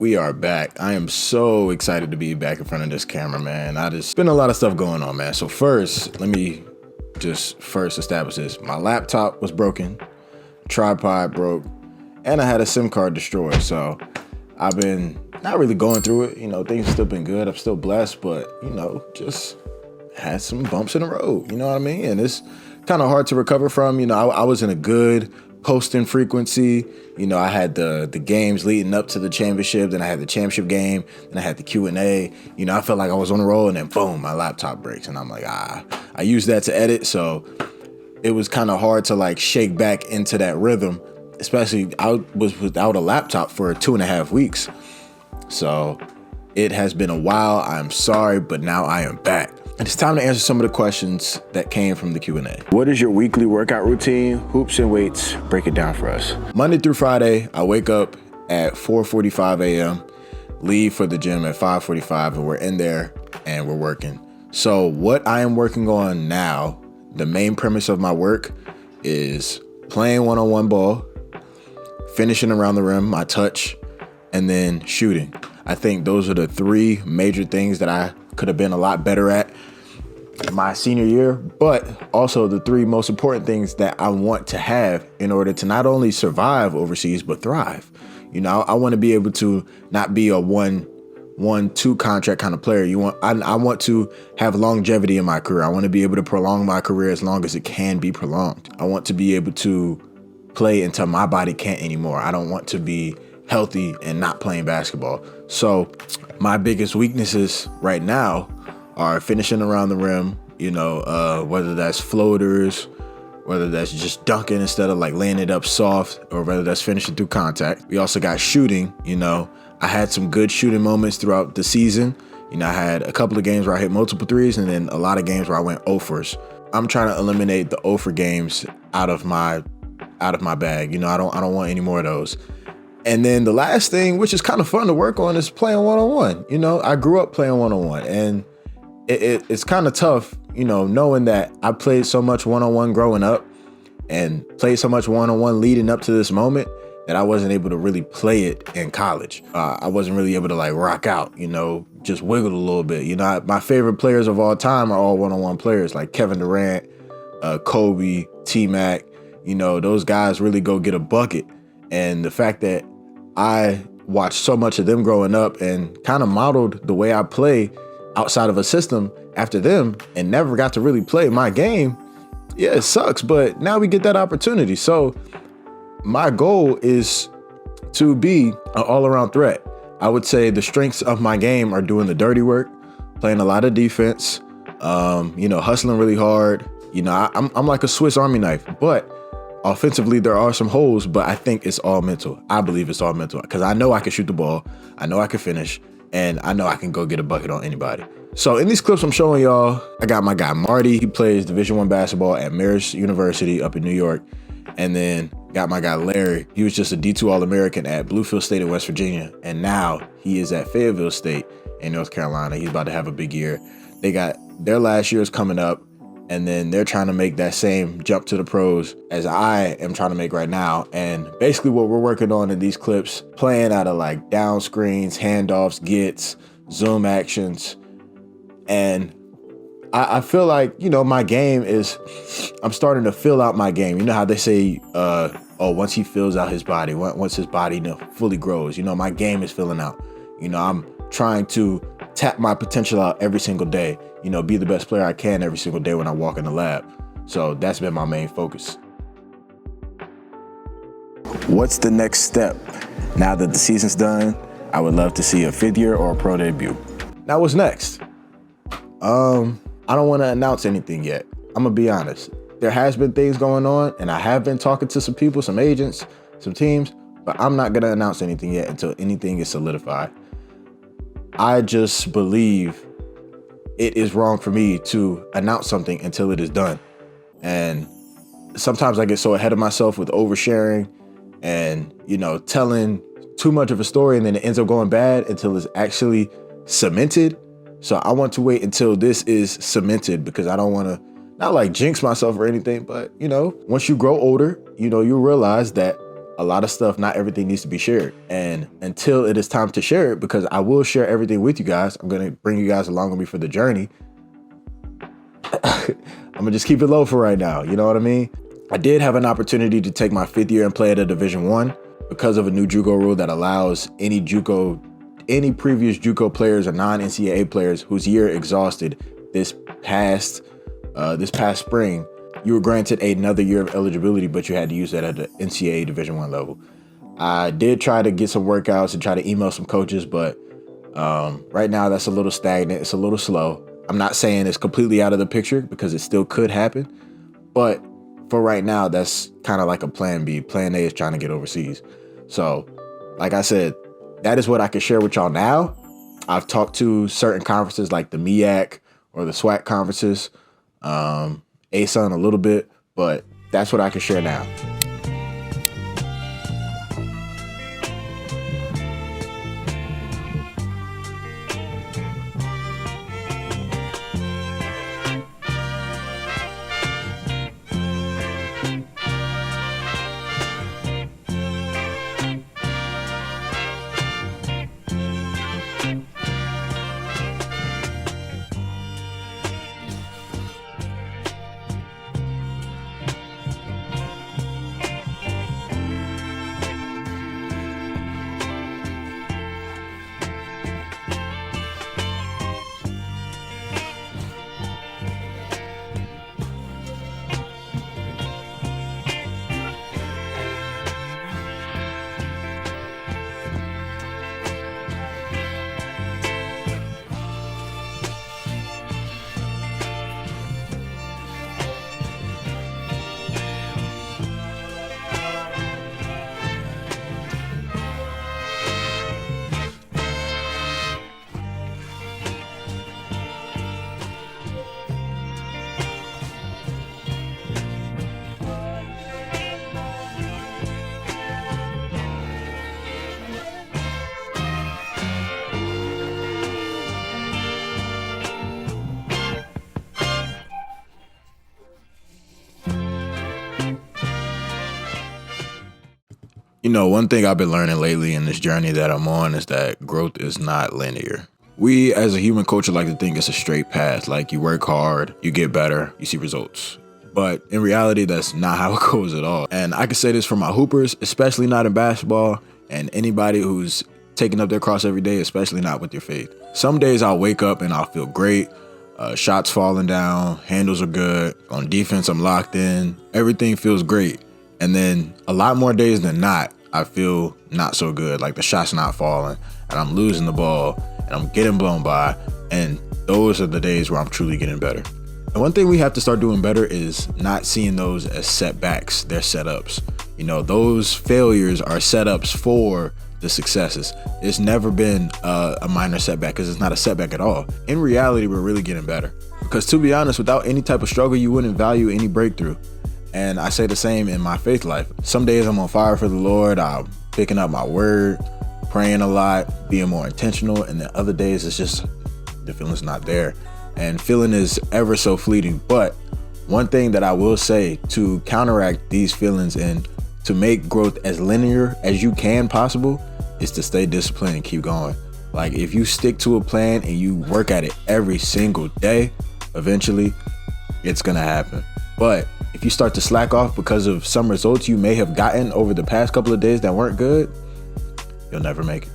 We are back. I am so excited to be back in front of this camera, man. It's been a lot of stuff going on, man. So first, let me just establish this. My laptop was broken, tripod broke, and I had a SIM card destroyed. So I've been not really going through it. You know, things have still been good. I'm still blessed, but, you know, just had some bumps in the road. You know what I mean? And it's kind of hard to recover from. You know, I was in a good posting frequency. You know, I had the games leading up to the championship, then I had the championship game, then I had the Q&A. You know, I felt like I was on a roll, and then boom, my laptop breaks, and I'm like, I used that to edit, so it was kind of hard to like shake back into that rhythm, especially I was without a laptop for 2.5 weeks. So it has been a while. I'm sorry, but now I am back. And it's time to answer some of the questions that came from the Q&A. What is your weekly workout routine? Hoops and weights. Break it down for us. Monday through Friday, I wake up at 4:45 a.m., leave for the gym at 5:45, and we're in there and we're working. So what I am working on now, the main premise of my work is playing one-on-one ball, finishing around the rim, my touch, and then shooting. I think those are the three major things that I could have been a lot better at my senior year, but also the three most important things that I want to have in order to not only survive overseas, but thrive. You know, I want to be able to not be a 1-2 contract kind of player. I want to have longevity in my career. I want to be able to prolong my career as long as it can be prolonged. I want to be able to play until my body can't anymore. I don't want to be healthy and not playing basketball. So my biggest weaknesses right now are finishing around the rim, you know, whether that's floaters, whether that's just dunking instead of like laying it up soft, or whether that's finishing through contact. We also got shooting. You know, I had some good shooting moments throughout the season. You know, I had a couple of games where I hit multiple threes, and then a lot of games where I went 0-fers. I'm trying to eliminate the 0-for games out of my bag. You know, I don't want any more of those. And then the last thing, which is kind of fun to work on, is playing one-on-one. You know, I grew up playing one-on-one, and it's kind of tough, you know, knowing that I played so much one-on-one growing up and played so much one-on-one leading up to this moment that I wasn't able to really play it in college. I wasn't really able to like rock out, you know, just wiggle a little bit. You know, my favorite players of all time are all one-on-one players, like Kevin Durant, Kobe, T-Mac. You know, those guys really go get a bucket. And the fact that I watched so much of them growing up and kind of modeled the way I play outside of a system after them and never got to really play my game. Yeah, it sucks, but now we get that opportunity. So my goal is to be an all-around threat. I would say the strengths of my game are doing the dirty work, playing a lot of defense, you know, hustling really hard. You know, I'm like a Swiss Army knife, but offensively, there are some holes, but I think it's all mental. I believe it's all mental because I know I can shoot the ball. I know I can finish, and I know I can go get a bucket on anybody. So in these clips I'm showing y'all, I got my guy Marty. He plays Division I basketball at Marist University up in New York. And then got my guy Larry. He was just a D2 All-American at Bluefield State in West Virginia. And now he is at Fayetteville State in North Carolina. He's about to have a big year. They got their last year is coming up. And then they're trying to make that same jump to the pros as I am trying to make right now. And basically what we're working on in these clips, playing out of like down screens, handoffs, gets, zoom actions. And I feel like, you know, my game is, I'm starting to fill out my game. You know how they say, once he fills out his body, once his body, you know, fully grows, you know, my game is filling out. You know, I'm trying to tap my potential out every single day, you know, be the best player I can every single day when I walk in the lab. So that's been my main focus. What's the next step? Now that the season's done, I would love to see a 5th year or a pro debut. Now what's next? I don't want to announce anything yet. I'm gonna be honest. There has been things going on, and I have been talking to some people, some agents, some teams, but I'm not gonna announce anything yet until anything is solidified. I just believe it is wrong for me to announce something until it is done. And sometimes I get so ahead of myself with oversharing and, you know, telling too much of a story, and then it ends up going bad until it's actually cemented. So I want to wait until this is cemented because I don't want to, not like jinx myself or anything, but, you know, once you grow older, you know, you realize that a lot of stuff, not everything needs to be shared. And until it is time to share it, because I will share everything with you guys, I'm going to bring you guys along with me for the journey. I'm gonna just keep it low for right now. You know what I mean? I did have an opportunity to take my 5th year and play at a Division I because of a new JUCO rule that allows any previous JUCO players or non-NCAA players whose year exhausted this past spring, you were granted another year of eligibility, but you had to use that at the NCAA Division I level. I did try to get some workouts and try to email some coaches, but right now that's a little stagnant. It's a little slow. I'm not saying it's completely out of the picture because it still could happen, but for right now, that's kind of like a plan B. Plan A is trying to get overseas. So, like I said, that is what I can share with y'all now. I've talked to certain conferences like the MEAC or the SWAC conferences, ASUN a little bit, but that's what I can share now. You know, one thing I've been learning lately in this journey that I'm on is that growth is not linear. We as a human culture like to think it's a straight path, like you work hard, you get better, you see results. But in reality, that's not how it goes at all. And I can say this for my hoopers, especially not in basketball, and anybody who's taking up their cross every day, especially not with your faith. Some days I'll wake up and I'll feel great. Shots falling down, handles are good. On defense, I'm locked in. Everything feels great. And then a lot more days than not, I feel not so good. Like the shot's not falling and I'm losing the ball and I'm getting blown by. And those are the days where I'm truly getting better. And one thing we have to start doing better is not seeing those as setbacks. They're setups. You know, those failures are setups for the successes. It's never been a minor setback because it's not a setback at all. In reality, we're really getting better. Because to be honest, without any type of struggle, you wouldn't value any breakthrough. And I say the same in my faith life. Some days I'm on fire for the Lord. I'm picking up my word, praying a lot, being more intentional. And then other days it's just the feeling's not there. And feeling is ever so fleeting. But one thing that I will say to counteract these feelings and to make growth as linear as you can possible is to stay disciplined and keep going. Like if you stick to a plan and you work at it every single day, eventually it's gonna happen. But if you start to slack off because of some results you may have gotten over the past couple of days that weren't good, you'll never make it.